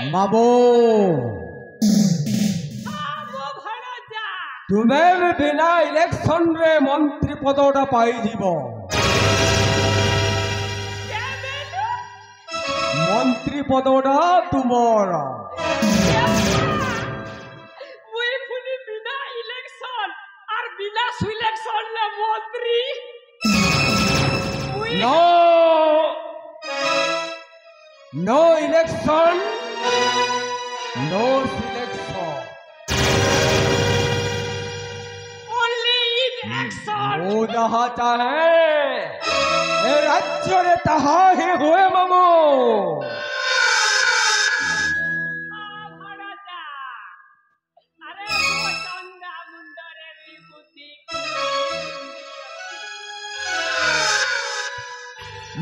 बाबू तुम्हें भी बिना इलेक्शन रे मंत्री पदटा पाई जीव मंत्री पदटा तुमर बिना इलेक्शन और बिना सिलेक्शन ले मंत्री no election no selection only in action वो जहाँ चाहे राज्य रे तहा ही हुए मामू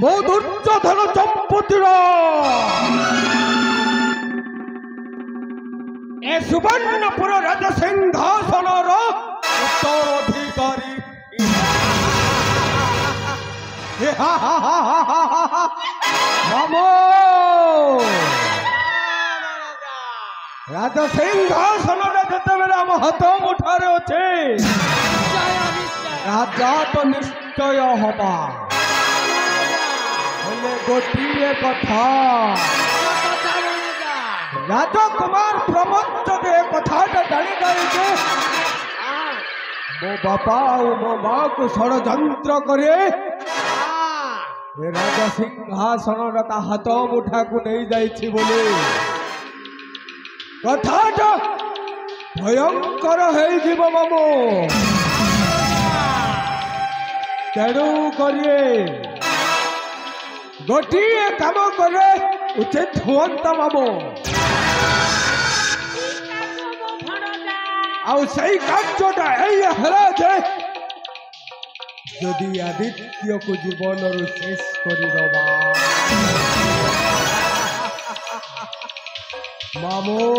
मो दुर्योधन चंपतिर ए सुवर्णपुर राज सिंहासन उत्तराधिकारी मामो राज सिंहासन जिते आम हाथ मुठारे अच्छे राजा तो निश्चय हवा गोटे कथा राजकुमार प्रमोद कथा जानी जाए मो बापा और मो माँ को षड्यंत्र करे राजा सिंहासन हाथ मुठा को नहीं जाइछि बोले कथा भयंकर हो मामू तेणु करिए गोटे काम करे उचित हुअंता मामू आई कार्यटा है जदि आदित्य को जीवन शेष कर मामू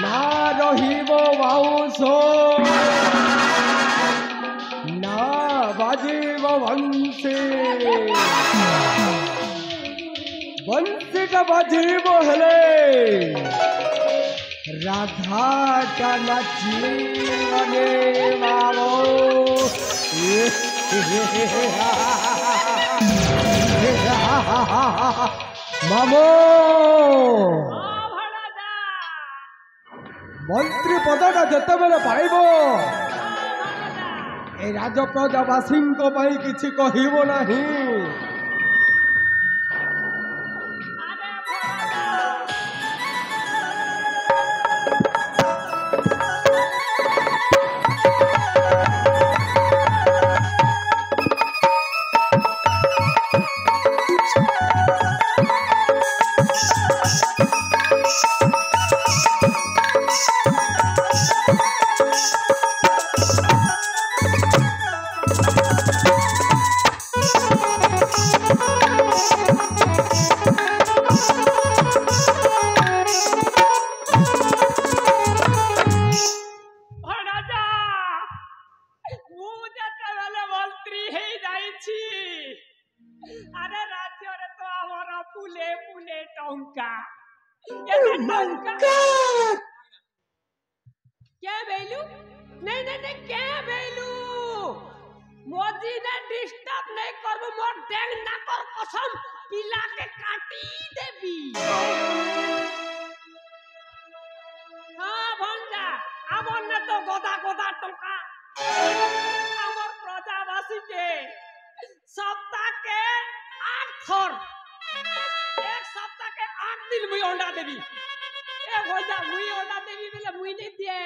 ना रहिबो बाउंस ना बाजीब बंसी बंसीटा बाजीब हेले राधाटा नाचिबने मामो मामो मंत्री पदटा जिते बेले पाइब ए राजप्रजावासी किछि कहिबो नाही टंका ये टंका क्या बेलू नहीं नहीं नहीं क्या बेलू मोदी ने डिस्टर्ब नहीं करबो मोर डेंग ना कर कसम पिला के काटी देबी हां भंजा আমর না তো গদা গদা টাকা আমর প্রজাবাসীকে সপ্তাহকে 8 থর এক সপ্তাহকে 8 দিন মুই অন্ডা দেবি এ ভজা মুই অন্ডা দেবি বলে মুই নে দিয়ে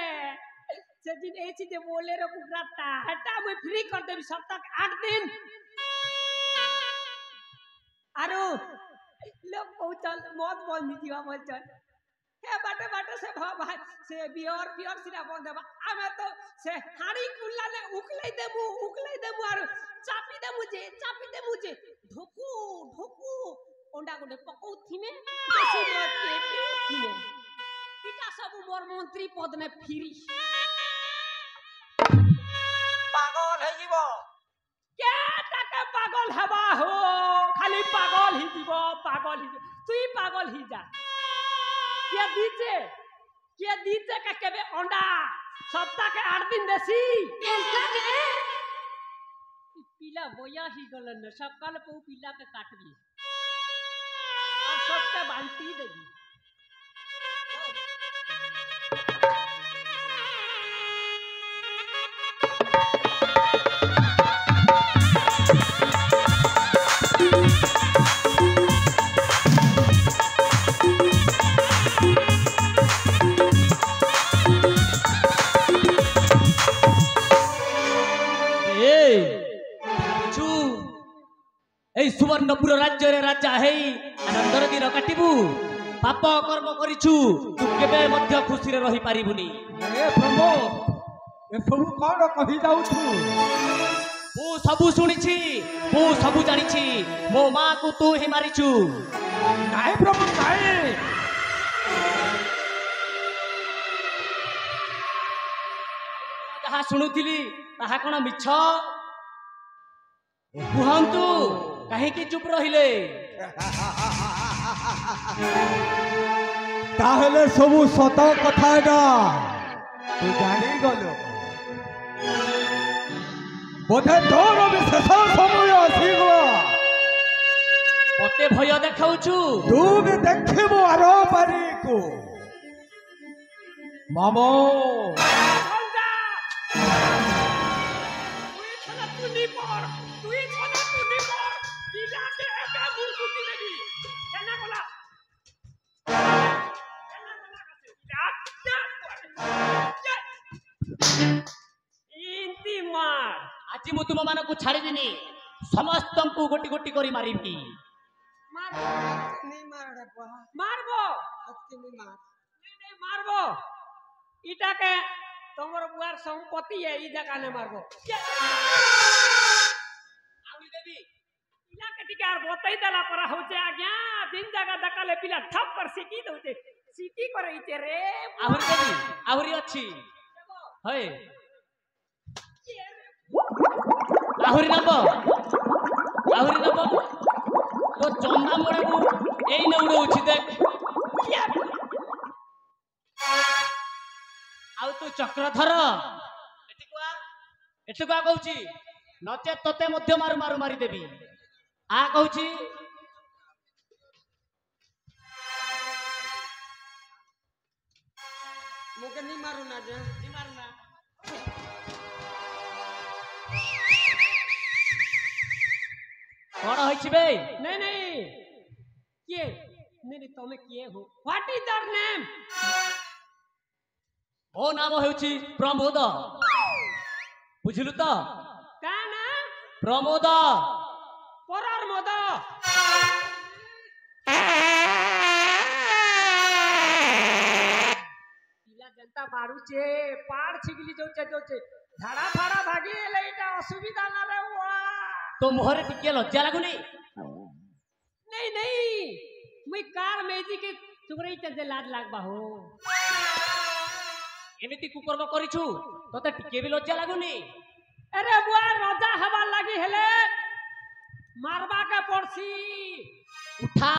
সেদিন এইছি যে বলে রে কুকরাটা হেটা মুই ফ্রি কর দেবি সপ্তাহকে 8 দিন আরো লোক পৌঁছল মদ বন্ধ দিবা বলছল हे बाटे बाटे से भाई से बियर पियर सिरा बंद देबा आमे तो से हाड़ी कुल्ला ने उकलै देबु आर चापी दे मुझे ढोकू ढोकू ओंडा गुडे पकौ थिमे बेसी मत के थिमे इटा सब मोर मंत्री पद ने फिरी पागल है जीवो के टाके पागल हवा हो खाली पागल ही जीवो तुई पागल ही जा के दीचे का केबे अंडा सप्ताह के 8 दिन देसी पिला बोया ही गलन सकाल पे पिला के काटबी और सबके बांटी देबी सुवर्णपुर राज्य रे राजा है आनंदर दिन काटिबू पाप कर्म करिछु तू केबे मध्य खुशी रे रही पारिबुनी ए प्रभु ए सब कोन कहि जाउ छु मु सबु सुनिछि मु सबु जानिछि मो मां को तू ही मारिछु नाय प्रभु नाय जहा सुनुथिली ताहा कोन मिछ कुहंतु काहे की चुप रहिले ताहले सबु सत कथाटा तू जानी गलो बोधे तोर विशेष समय आसीगो मते भय देखाउछु तू भी देखिबो आरो पारी को मामो आज मु तुम मान को छाड़ी दिनी समस्त को गोटी गोटी करी मारिबी मारबो इटा के तमर बुआर संपत्ति है ई जगह ने मारबो आउली देवी इला के टिकार बतई देला पर होचे आज्ञा दिन जगह दकाले पिला ठप कर सिकी दउते सिकी करे इते रे आहुरी देवी आहुरी अछि होय आहुरी नबो तो चंदा मोड़ा को एई न उड़ौछि देख आउ तू चक्रधर एठुआ कहूची नचे तते मध्य मारू मारू मारी देबी आ कहूची मोके नहीं मारू ना जे नहीं मारू ना कौन होइछि बे नहीं नहीं किए नहीं तमे किए हो व्हाट इज योर नेम मो नाम हेउछि प्रमोद बुझिलु तो का ना प्रमोद परर मद पिला जनता मारू छे पाड़ छिगली जोचे झाड़ा फाड़ा भागी एले इटा असुविधा ना रे वा तो मोहरे टिके लज्जा लागुनी नहीं नहीं मुई कार मेजी के तुगरई ते लाज लागबा हो एमिति कुकर्म करिछु तते टिके भी लज्जा लागुनी अरे बुआ राजा हवा लगी हेले मारबा के पड़सी उठा